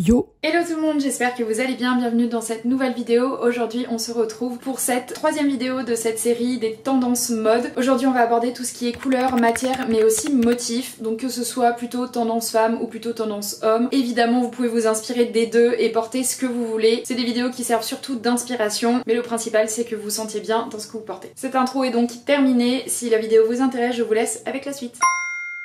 Yo! Hello tout le monde, j'espère que vous allez bien, bienvenue dans cette nouvelle vidéo. Aujourd'hui on se retrouve pour cette troisième vidéo de cette série des tendances mode. Aujourd'hui on va aborder tout ce qui est couleur, matière mais aussi motif, donc que ce soit plutôt tendance femme ou plutôt tendance homme. Évidemment vous pouvez vous inspirer des deux et porter ce que vous voulez. C'est des vidéos qui servent surtout d'inspiration, mais le principal c'est que vous sentiez bien dans ce que vous portez. Cette intro est donc terminée, si la vidéo vous intéresse je vous laisse avec la suite.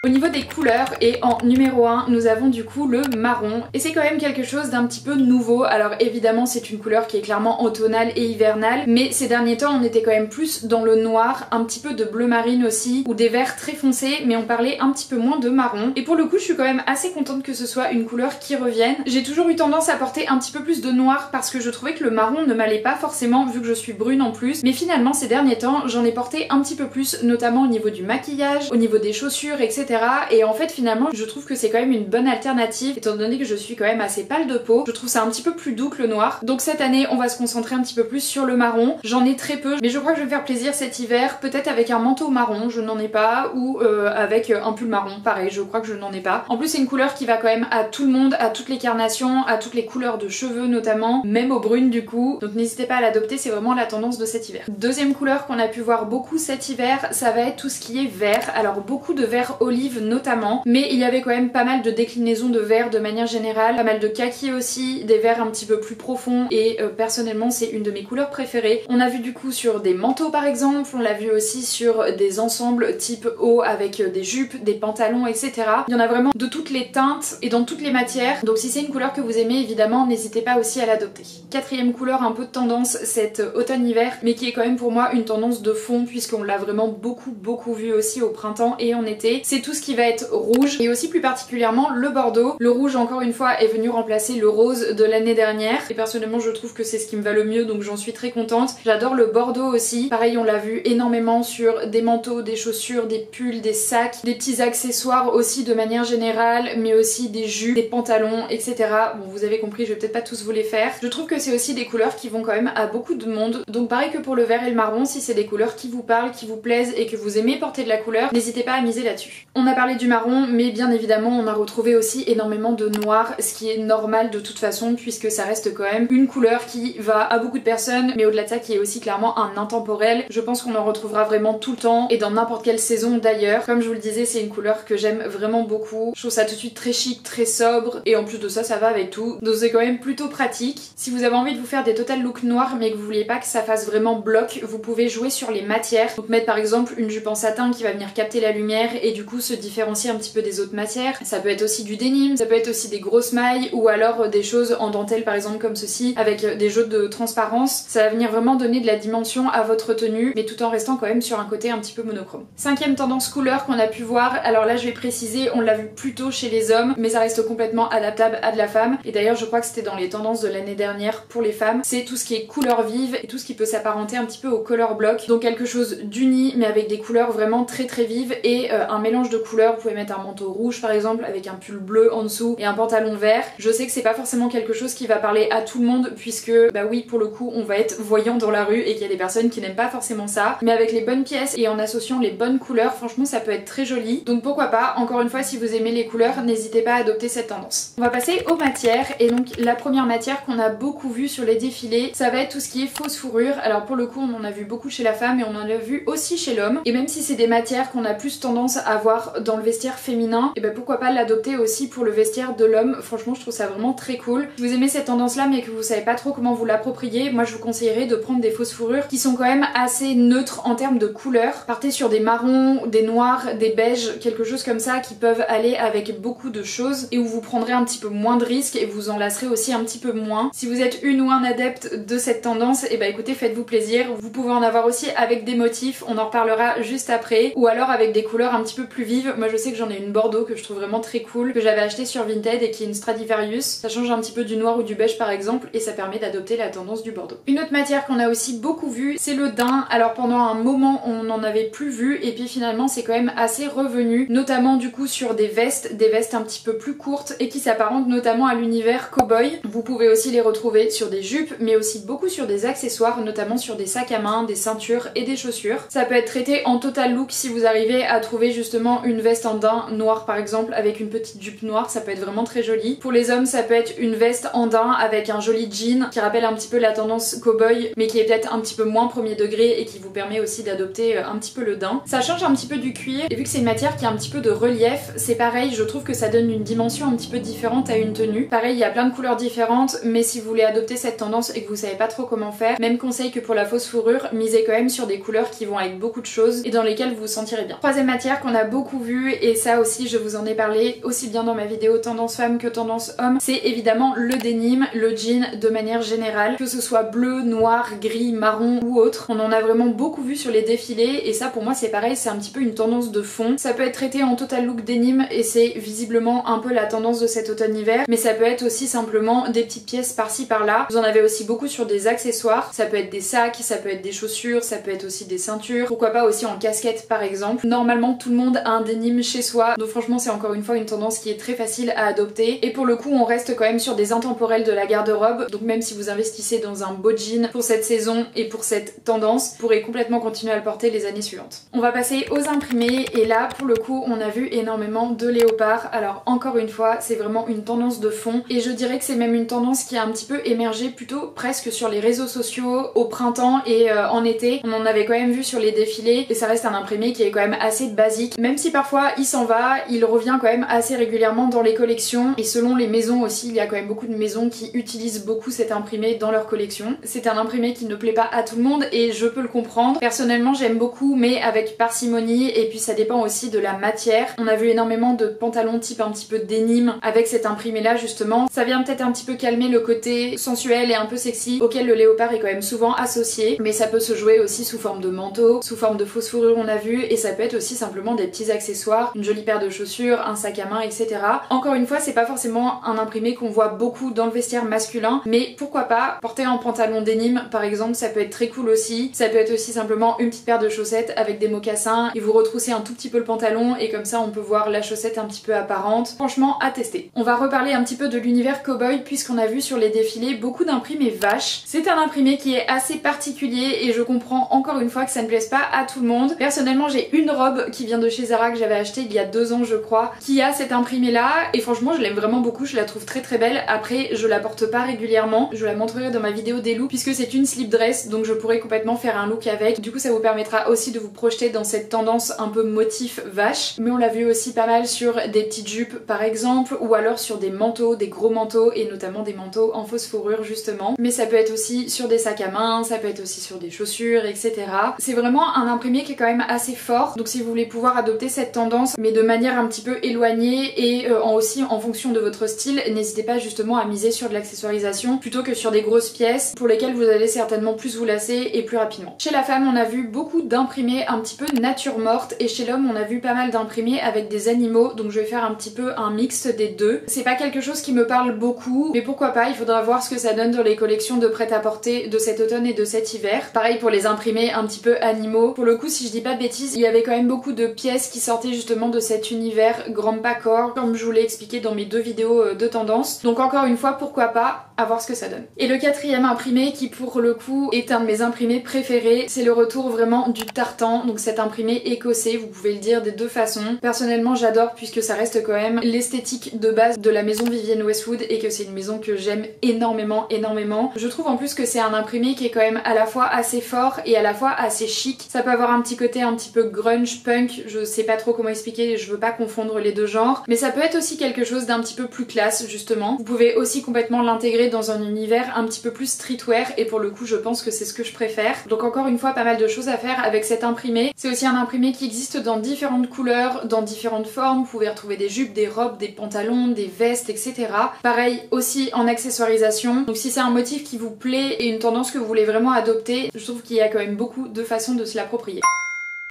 Au niveau des couleurs, et en numéro 1, nous avons du coup le marron. Et c'est quand même quelque chose d'un petit peu nouveau. Alors évidemment c'est une couleur qui est clairement automnale et hivernale, mais ces derniers temps on était quand même plus dans le noir, un petit peu de bleu marine aussi, ou des verts très foncés, mais on parlait un petit peu moins de marron. Et pour le coup je suis quand même assez contente que ce soit une couleur qui revienne. J'ai toujours eu tendance à porter un petit peu plus de noir parce que je trouvais que le marron ne m'allait pas forcément vu que je suis brune en plus. Mais finalement ces derniers temps j'en ai porté un petit peu plus, notamment au niveau du maquillage, au niveau des chaussures, etc. Et en fait finalement je trouve que c'est quand même une bonne alternative étant donné que je suis quand même assez pâle de peau. Je trouve ça un petit peu plus doux que le noir. Donc cette année on va se concentrer un petit peu plus sur le marron. J'en ai très peu mais je crois que je vais me faire plaisir cet hiver, peut-être avec un manteau marron, je n'en ai pas, ou avec un pull marron, pareil je crois que je n'en ai pas. En plus c'est une couleur qui va quand même à tout le monde, à toutes les carnations, à toutes les couleurs de cheveux notamment, même aux brunes du coup. Donc n'hésitez pas à l'adopter, c'est vraiment la tendance de cet hiver. Deuxième couleur qu'on a pu voir beaucoup cet hiver, ça va être tout ce qui est vert. Alors beaucoup de vert olive notamment, mais il y avait quand même pas mal de déclinaisons de vert de manière générale, pas mal de kaki aussi, des verts un petit peu plus profonds et personnellement c'est une de mes couleurs préférées. On a vu du coup sur des manteaux par exemple, on l'a vu aussi sur des ensembles type haut avec des jupes, des pantalons, etc. Il y en a vraiment de toutes les teintes et dans toutes les matières, donc si c'est une couleur que vous aimez évidemment n'hésitez pas aussi à l'adopter. Quatrième couleur un peu de tendance cet automne-hiver, mais qui est quand même pour moi une tendance de fond puisqu'on l'a vraiment beaucoup vu aussi au printemps et en été, c'est tout ce qui va être rouge et aussi plus particulièrement le bordeaux. Le rouge encore une fois est venu remplacer le rose de l'année dernière et personnellement je trouve que c'est ce qui me va le mieux donc j'en suis très contente. J'adore le bordeaux aussi, pareil on l'a vu énormément sur des manteaux, des chaussures, des pulls, des sacs, des petits accessoires aussi de manière générale, mais aussi des jupes, des pantalons, etc. Bon vous avez compris, je vais peut-être pas tous vous les faire. Je trouve que c'est aussi des couleurs qui vont quand même à beaucoup de monde, donc pareil que pour le vert et le marron, si c'est des couleurs qui vous parlent, qui vous plaisent et que vous aimez porter de la couleur, n'hésitez pas à miser là-dessus. On a parlé du marron, mais bien évidemment on a retrouvé aussi énormément de noir, ce qui est normal de toute façon puisque ça reste quand même une couleur qui va à beaucoup de personnes, mais au-delà de ça qui est aussi clairement un intemporel. Je pense qu'on en retrouvera vraiment tout le temps et dans n'importe quelle saison d'ailleurs. Comme je vous le disais, c'est une couleur que j'aime vraiment beaucoup. Je trouve ça tout de suite très chic, très sobre et en plus de ça, ça va avec tout. Donc c'est quand même plutôt pratique. Si vous avez envie de vous faire des total looks noirs mais que vous voulez pas que ça fasse vraiment bloc, vous pouvez jouer sur les matières. Donc mettre par exemple une jupe en satin qui va venir capter la lumière et du coup se différencier un petit peu des autres matières. Ça peut être aussi du denim, ça peut être aussi des grosses mailles ou alors des choses en dentelle par exemple comme ceci avec des jeux de transparence. Ça va venir vraiment donner de la dimension à votre tenue mais tout en restant quand même sur un côté un petit peu monochrome. Cinquième tendance couleur qu'on a pu voir, alors là je vais préciser, on l'a vu plutôt chez les hommes mais ça reste complètement adaptable à de la femme et d'ailleurs je crois que c'était dans les tendances de l'année dernière pour les femmes. C'est tout ce qui est couleur vive et tout ce qui peut s'apparenter un petit peu au color block, donc quelque chose d'uni mais avec des couleurs vraiment très vives et un mélange de couleurs. Vous pouvez mettre un manteau rouge par exemple avec un pull bleu en dessous et un pantalon vert. Je sais que c'est pas forcément quelque chose qui va parler à tout le monde puisque bah oui pour le coup on va être voyant dans la rue et qu'il y a des personnes qui n'aiment pas forcément ça, mais avec les bonnes pièces et en associant les bonnes couleurs franchement ça peut être très joli, donc pourquoi pas. Encore une fois si vous aimez les couleurs n'hésitez pas à adopter cette tendance. On va passer aux matières et donc la première matière qu'on a beaucoup vue sur les défilés ça va être tout ce qui est fausse fourrure. Alors pour le coup on en a vu beaucoup chez la femme et on en a vu aussi chez l'homme et même si c'est des matières qu'on a plus tendance à avoir dans le vestiaire féminin, et ben pourquoi pas l'adopter aussi pour le vestiaire de l'homme. Franchement je trouve ça vraiment très cool. Si vous aimez cette tendance là mais que vous savez pas trop comment vous l'approprier, moi je vous conseillerais de prendre des fausses fourrures qui sont quand même assez neutres en termes de couleurs. Partez sur des marrons, des noirs, des beiges, quelque chose comme ça qui peuvent aller avec beaucoup de choses et où vous prendrez un petit peu moins de risques et vous en lasserez aussi un petit peu moins. Si vous êtes une ou un adepte de cette tendance, et bah écoutez faites-vous plaisir. Vous pouvez en avoir aussi avec des motifs, on en reparlera juste après, ou alors avec des couleurs un petit peu plus vives. Moi je sais que j'en ai une bordeaux que je trouve vraiment très cool, que j'avais acheté sur Vinted et qui est une Stradivarius. Ça change un petit peu du noir ou du beige par exemple et ça permet d'adopter la tendance du bordeaux. Une autre matière qu'on a aussi beaucoup vue c'est le daim. Alors pendant un moment on n'en avait plus vu et puis finalement c'est quand même assez revenu, notamment du coup sur des vestes un petit peu plus courtes et qui s'apparentent notamment à l'univers cowboy. Vous pouvez aussi les retrouver sur des jupes mais aussi beaucoup sur des accessoires, notamment sur des sacs à main, des ceintures et des chaussures. Ça peut être traité en total look si vous arrivez à trouver justement simplement une veste en daim noire par exemple avec une petite jupe noire, ça peut être vraiment très joli. Pour les hommes ça peut être une veste en daim avec un joli jean qui rappelle un petit peu la tendance cowboy mais qui est peut-être un petit peu moins premier degré et qui vous permet aussi d'adopter un petit peu le daim. Ça change un petit peu du cuir et vu que c'est une matière qui a un petit peu de relief, c'est pareil, je trouve que ça donne une dimension un petit peu différente à une tenue. Pareil, il y a plein de couleurs différentes, mais si vous voulez adopter cette tendance et que vous savez pas trop comment faire, même conseil que pour la fausse fourrure, misez quand même sur des couleurs qui vont avec beaucoup de choses et dans lesquelles vous vous sentirez bien. Troisième matière qu'on a beaucoup vu, et ça aussi je vous en ai parlé aussi bien dans ma vidéo tendance femme que tendance homme, c'est évidemment le denim, le jean de manière générale, que ce soit bleu, noir, gris, marron ou autre. On en a vraiment beaucoup vu sur les défilés et ça pour moi c'est pareil, c'est un petit peu une tendance de fond. Ça peut être traité en total look denim et c'est visiblement un peu la tendance de cet automne-hiver, mais ça peut être aussi simplement des petites pièces par-ci par-là. Vous en avez aussi beaucoup sur des accessoires, ça peut être des sacs, ça peut être des chaussures, ça peut être aussi des ceintures, pourquoi pas aussi en casquette par exemple. Normalement tout le monde a un denim chez soi, donc franchement c'est encore une fois une tendance qui est très facile à adopter et pour le coup on reste quand même sur des intemporels de la garde-robe, donc même si vous investissez dans un beau jean pour cette saison et pour cette tendance, vous pourrez complètement continuer à le porter les années suivantes. On va passer aux imprimés et là pour le coup on a vu énormément de léopard. Alors encore une fois c'est vraiment une tendance de fond et je dirais que c'est même une tendance qui a un petit peu émergé plutôt presque sur les réseaux sociaux au printemps et en été. On en avait quand même vu sur les défilés et ça reste un imprimé qui est quand même assez basique, même si parfois il s'en va, il revient quand même assez régulièrement dans les collections et selon les maisons aussi, il y a quand même beaucoup de maisons qui utilisent beaucoup cet imprimé dans leur collection. C'est un imprimé qui ne plaît pas à tout le monde et je peux le comprendre. Personnellement j'aime beaucoup mais avec parcimonie et puis ça dépend aussi de la matière. On a vu énormément de pantalons type un petit peu denim avec cet imprimé là justement. Ça vient peut-être un petit peu calmer le côté sensuel et un peu sexy auquel le léopard est quand même souvent associé, mais ça peut se jouer aussi sous forme de manteau, sous forme de fausse fourrure on a vu, et ça peut être aussi simplement des petits accessoires, une jolie paire de chaussures, un sac à main, etc. Encore une fois c'est pas forcément un imprimé qu'on voit beaucoup dans le vestiaire masculin, mais pourquoi pas porter en pantalon denim par exemple, ça peut être très cool aussi. Ça peut être aussi simplement une petite paire de chaussettes avec des mocassins et vous retroussez un tout petit peu le pantalon et comme ça on peut voir la chaussette un petit peu apparente. Franchement à tester. On va reparler un petit peu de l'univers cowboy puisqu'on a vu sur les défilés beaucoup d'imprimés vaches. C'est un imprimé qui est assez particulier et je comprends encore une fois que ça ne plaise pas à tout le monde. Personnellement j'ai une robe qui vient de chez Zara que j'avais achetée il y a 2 ans je crois, qui a cet imprimé là et franchement je l'aime vraiment beaucoup, je la trouve très très belle. Après je la porte pas régulièrement, je la montrerai dans ma vidéo des looks puisque c'est une slip dress donc je pourrais complètement faire un look avec. Du coup ça vous permettra aussi de vous projeter dans cette tendance un peu motif vache, mais on l'a vu aussi pas mal sur des petites jupes par exemple ou alors sur des manteaux, des gros manteaux et notamment des manteaux en fausse fourrure justement, mais ça peut être aussi sur des sacs à main, ça peut être aussi sur des chaussures etc. C'est vraiment un imprimé qui est quand même assez fort, donc si vous voulez pouvoir adopter cette tendance mais de manière un petit peu éloignée et aussi en fonction de votre style, n'hésitez pas justement à miser sur de l'accessoirisation plutôt que sur des grosses pièces pour lesquelles vous allez certainement plus vous lasser et plus rapidement. Chez la femme on a vu beaucoup d'imprimés un petit peu nature morte et chez l'homme on a vu pas mal d'imprimés avec des animaux, donc je vais faire un petit peu un mix des deux. C'est pas quelque chose qui me parle beaucoup mais pourquoi pas, il faudra voir ce que ça donne dans les collections de prêt-à-porter de cet automne et de cet hiver. Pareil pour les imprimés un petit peu animaux. Pour le coup si je dis pas de bêtises, il y avait quand même beaucoup de pièces qui sortaient justement de cet univers Grandpa Core comme je vous l'ai expliqué dans mes 2 vidéos de tendance. Donc encore une fois pourquoi pas, à voir ce que ça donne. Et le quatrième imprimé qui pour le coup est un de mes imprimés préférés, c'est le retour vraiment du tartan, donc cet imprimé écossais, vous pouvez le dire des 2 façons. Personnellement j'adore puisque ça reste quand même l'esthétique de base de la maison Vivienne Westwood et que c'est une maison que j'aime énormément. Je trouve en plus que c'est un imprimé qui est quand même à la fois assez fort et à la fois assez chic. Ça peut avoir un petit côté un petit peu grunge, punk, je sais pas trop comment expliquer, je veux pas confondre les 2 genres, mais ça peut être aussi quelque chose d'un petit peu plus classe justement. Vous pouvez aussi complètement l'intégrer dans un univers un petit peu plus streetwear et pour le coup je pense que c'est ce que je préfère. Donc encore une fois pas mal de choses à faire avec cet imprimé. C'est aussi un imprimé qui existe dans différentes couleurs, dans différentes formes, vous pouvez retrouver des jupes, des robes, des pantalons, des vestes etc. Pareil aussi en accessoirisation, donc si c'est un motif qui vous plaît et une tendance que vous voulez vraiment adopter, je trouve qu'il y a quand même beaucoup de façons de se l'approprier.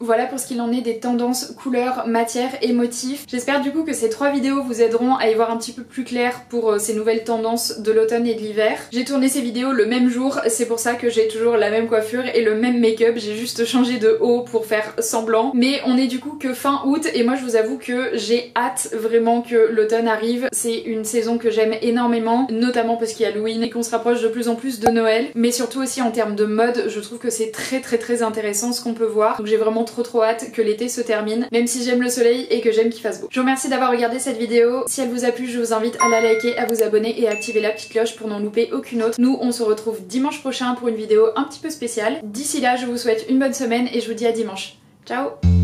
Voilà pour ce qu'il en est des tendances couleurs, matières et motifs. J'espère du coup que ces 3 vidéos vous aideront à y voir un petit peu plus clair pour ces nouvelles tendances de l'automne et de l'hiver. J'ai tourné ces vidéos le même jour, c'est pour ça que j'ai toujours la même coiffure et le même make-up, j'ai juste changé de haut pour faire semblant. Mais on est du coup que fin août et moi je vous avoue que j'ai hâte vraiment que l'automne arrive. C'est une saison que j'aime énormément, notamment parce qu'il y a Halloween et qu'on se rapproche de plus en plus de Noël, mais surtout aussi en termes de mode, je trouve que c'est très intéressant ce qu'on peut voir. Donc j'ai vraiment trop hâte que l'été se termine, même si j'aime le soleil et que j'aime qu'il fasse beau. Je vous remercie d'avoir regardé cette vidéo. Si elle vous a plu, je vous invite à la liker, à vous abonner et à activer la petite cloche pour n'en louper aucune autre. Nous, on se retrouve dimanche prochain pour une vidéo un petit peu spéciale. D'ici là, je vous souhaite une bonne semaine et je vous dis à dimanche. Ciao!